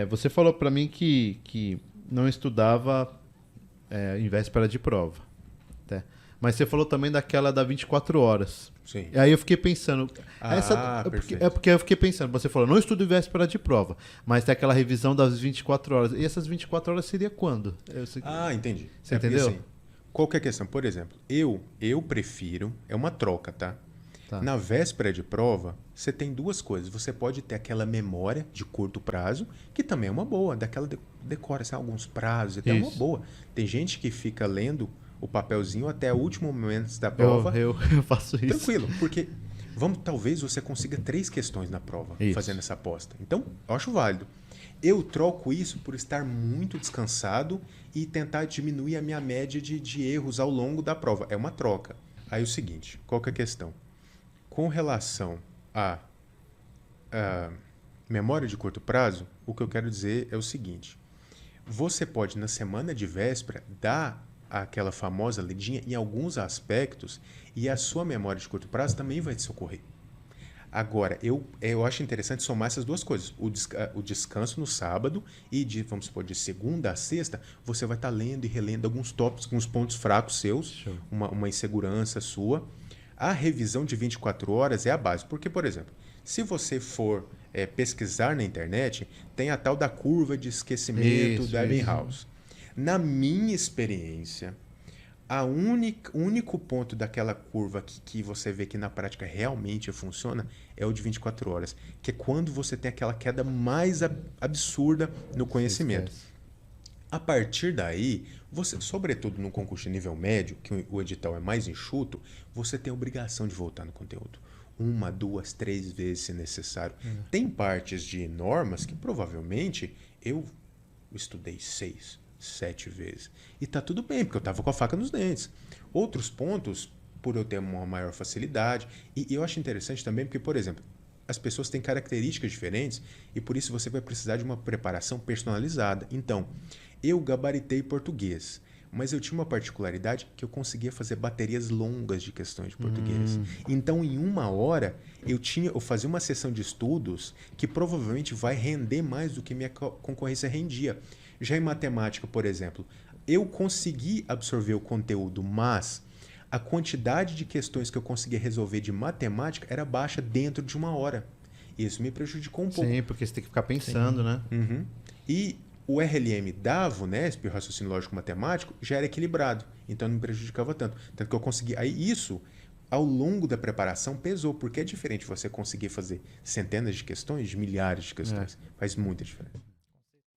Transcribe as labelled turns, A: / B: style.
A: Você falou para mim que não estudava em véspera de prova. Tá? Mas você falou também daquela da 24 horas.
B: Sim.
A: E aí eu fiquei pensando.
B: Perfeito.
A: É porque eu fiquei pensando. Você falou, não estudo em véspera de prova. Mas tem aquela revisão das 24 horas. E essas 24 horas seria quando?
B: Entendi.
A: Você entendeu?
B: Porque, assim, qual que é a questão? Por exemplo, eu prefiro... É uma troca, tá?
A: Tá.
B: Na véspera de prova, você tem duas coisas. Você pode ter aquela memória de curto prazo, que também é uma boa. Daquela decora alguns prazos, até uma boa. Tem gente que fica lendo o papelzinho até o último momento da prova.
A: Eu faço isso.
B: Tranquilo, porque talvez você consiga 3 questões na prova fazendo essa aposta. Então, eu acho válido. Eu troco isso por estar muito descansado e tentar diminuir a minha média de erros ao longo da prova. É uma troca. Aí o seguinte, qual que é a questão? Com relação à memória de curto prazo, o que eu quero dizer é o seguinte. Você pode, na semana de véspera, dar aquela famosa lidinha em alguns aspectos e a sua memória de curto prazo também vai te socorrer. Agora, eu acho interessante somar essas duas coisas. O descanso no sábado e, vamos supor, de segunda a sexta, você vai estar lendo e relendo alguns tópicos, alguns pontos fracos seus, uma insegurança sua. A revisão de 24 horas é a base. Porque, por exemplo, se você for pesquisar na internet, tem a tal da curva de esquecimento do Ebbinghaus. Na minha experiência, o único ponto daquela curva que você vê que na prática realmente funciona é o de 24 horas, que é quando você tem aquela queda mais absurda no conhecimento. A partir daí, você, sobretudo no concurso de nível médio, que o edital é mais enxuto, você tem a obrigação de voltar no conteúdo. 1, 2, 3 vezes se necessário. Tem partes de normas que provavelmente eu estudei 6, 7 vezes. E tá tudo bem, porque eu tava com a faca nos dentes. Outros pontos, por eu ter uma maior facilidade. E eu acho interessante também porque, por exemplo, as pessoas têm características diferentes e por isso você vai precisar de uma preparação personalizada. Então, eu gabaritei português, mas eu tinha uma particularidade que eu conseguia fazer baterias longas de questões de português. Então, em 1 hora, eu fazia uma sessão de estudos que provavelmente vai render mais do que minha concorrência rendia. Já em matemática, por exemplo, eu consegui absorver o conteúdo, mas a quantidade de questões que eu conseguia resolver de matemática era baixa dentro de 1 hora. Isso me prejudicou um pouco.
A: Sim, porque você tem que ficar pensando, né?
B: E o RLM da VUNESP, o raciocínio lógico matemático, já era equilibrado. Então não me prejudicava tanto. Tanto que eu consegui... Aí isso, ao longo da preparação, pesou. Porque é diferente você conseguir fazer centenas de questões, de milhares de questões. Faz muita diferença.